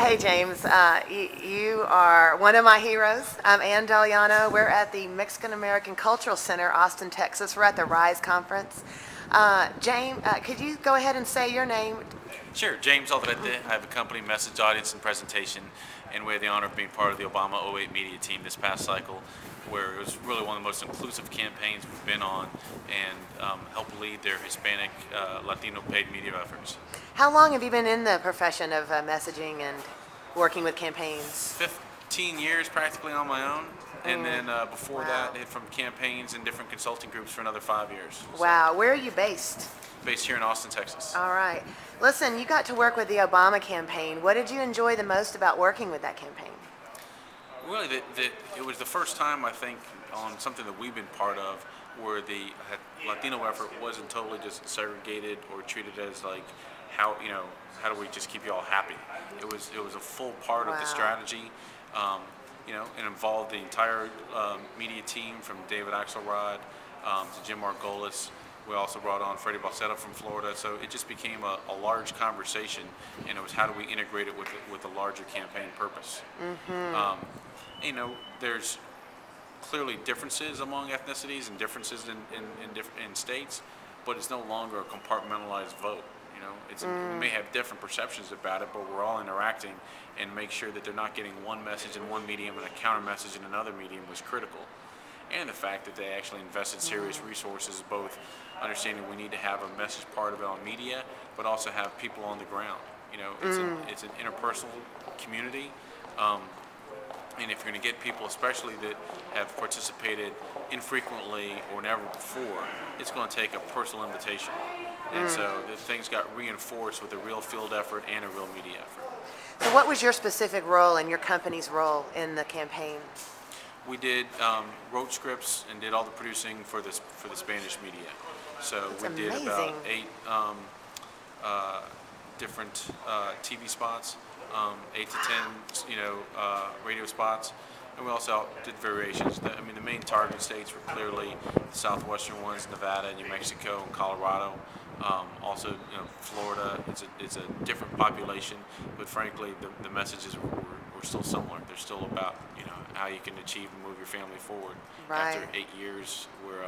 Hey, James. You are one of my heroes. I'm Ann Daliano. We're at the Mexican American Cultural Center, Austin, Texas. We're at the RISE conference. James, could you go ahead and say your name? Sure, James Aldrete. I have a company message, audience, and presentation, and we had the honor of being part of the Obama '08 media team this past cycle, where it was really one of the most inclusive campaigns we've been on, and helped lead their Hispanic, Latino paid media efforts. How long have you been in the profession of messaging and working with campaigns? 15 years practically on my own, and then before Wow. that, from campaigns and different consulting groups for another 5 years. So, Wow. Where are you based? based here in Austin, Texas. All right. Listen, you got to work with the Obama campaign. What did you enjoy the most about working with that campaign? Really, it was the first time I think on something that we've been part of where the Latino effort wasn't totally just segregated or treated as like how do we just keep you all happy. It was a full part of the Wow. strategy. Um, it involved the entire media team from David Axelrod to Jim Margolis. We also brought on Freddie Balsetta from Florida, so it just became a large conversation, and it was how do we integrate it with the larger campaign purpose. Um, there's clearly differences among ethnicities and differences in states, but it's no longer a compartmentalized vote. We may have different perceptions about it, but we're all interacting, and make sure that they're not getting one message in one medium and a counter message in another medium was critical. And the fact that they actually invested serious resources, both understanding we need to have a message part of it on media, but also have people on the ground. It's an interpersonal community. Um, and if you're going to get people, especially that have participated infrequently or never before, it's going to take a personal invitation. And so the things got reinforced with a real field effort and a real media effort. So, what was your specific role and your company's role in the campaign? We wrote scripts and did all the producing for the Spanish media. So That's we did about amazing. 8 different TV spots, 8 to 10 radio spots, and we also did variations. The main target states were clearly the southwestern ones: Nevada, New Mexico, and Colorado. Also, Florida. It's a different population, but frankly, the messages were still similar. They're still about how you can achieve and move your family forward Right. after 8 years where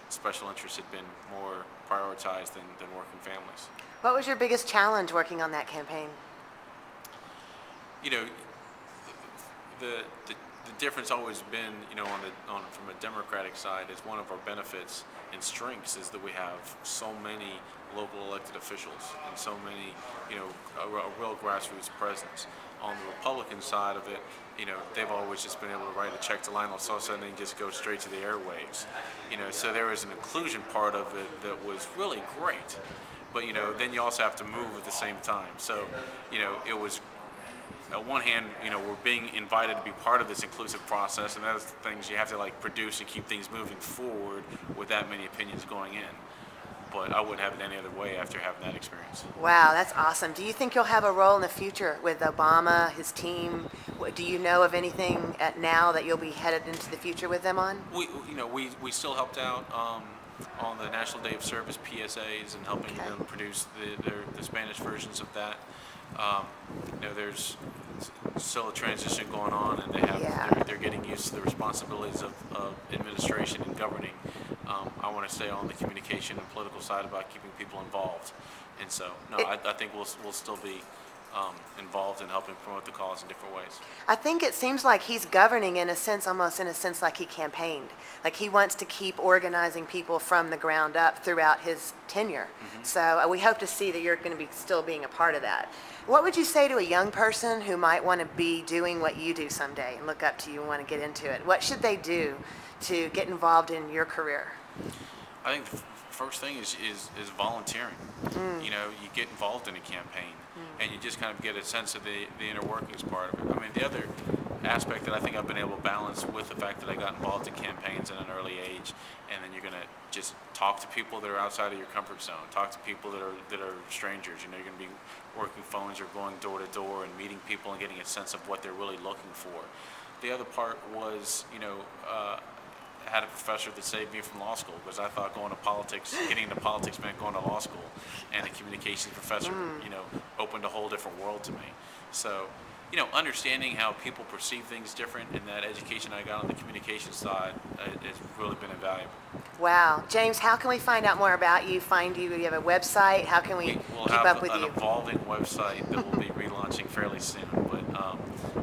special interests had been more prioritized than working families. What was your biggest challenge working on that campaign? You know, the difference always been, on from a Democratic side, is one of our benefits and strengths is that we have so many local elected officials and so many, a real grassroots presence. On the Republican side of it, they've always just been able to write a check to Lionel Sosa and then just go straight to the airwaves. So there was an inclusion part of it that was really great. But then you also have to move at the same time. So, it was on one hand, we're being invited to be part of this inclusive process, and those things you have to produce and keep things moving forward with that many opinions going in. But I wouldn't have it any other way after having that experience. Wow, that's awesome. Do you think you'll have a role in the future with Obama, his team? Do you know of anything now that you'll be headed into the future with them on? We still helped out on the National Day of Service PSAs and helping Okay. them produce the Spanish versions of that. There's still a transition going on, and Yeah. they're getting used to the responsibilities of administration and governing. I want to stay on the communication and political side about keeping people involved, and so I think we'll still be involved in helping promote the cause in different ways. I think it seems like he's governing in a sense, almost in a sense like he campaigned. Like he wants to keep organizing people from the ground up throughout his tenure. So we hope to see that you're going to be still being a part of that. What would you say to a young person who might want to be doing what you do someday and look up to you and want to get into it? What should they do to get involved in your career? I think the first thing is volunteering. You get involved in a campaign, and you just kind of get a sense of the inner workings part of it. The other aspect that I think I've been able to balance with the fact that I got involved in campaigns at an early age, and then you're going to just talk to people that are outside of your comfort zone, talk to people that are strangers. You're going to be working phones or going door to door and meeting people and getting a sense of what they're really looking for. The other part was, had a professor that saved me from law school because I thought going to politics, getting into politics meant going to law school, and a communications professor, opened a whole different world to me. So, understanding how people perceive things different, and that education I got on the communication side has really been invaluable. Wow. James, how can we find out more about you, find you? Do you have a website? How can we We'll keep have up with an you? evolving website that we'll be relaunching fairly soon, but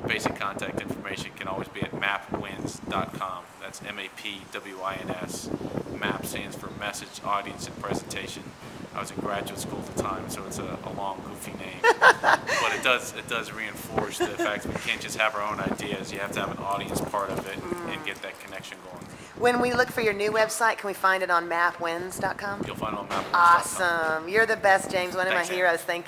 basic contact information can always be at mapwins.com. That's MAPWINS. MAP stands for Message, Audience, and Presentation. I was in graduate school at the time, so it's a long, goofy name. But it does reinforce the fact that we can't just have our own ideas. You have to have an audience part of it and get that connection going. When we look for your new website, can we find it on mapwins.com? You'll find it on mapwins.com. Awesome. You're the best, James. One of my Thanks, Ann. heroes. Thank you.